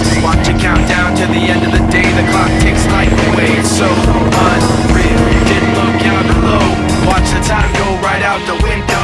days. Watch it count down to the end of the day. The clock ticks life away. It's so unreal. Didn't look out below. Watch the time go right out the window.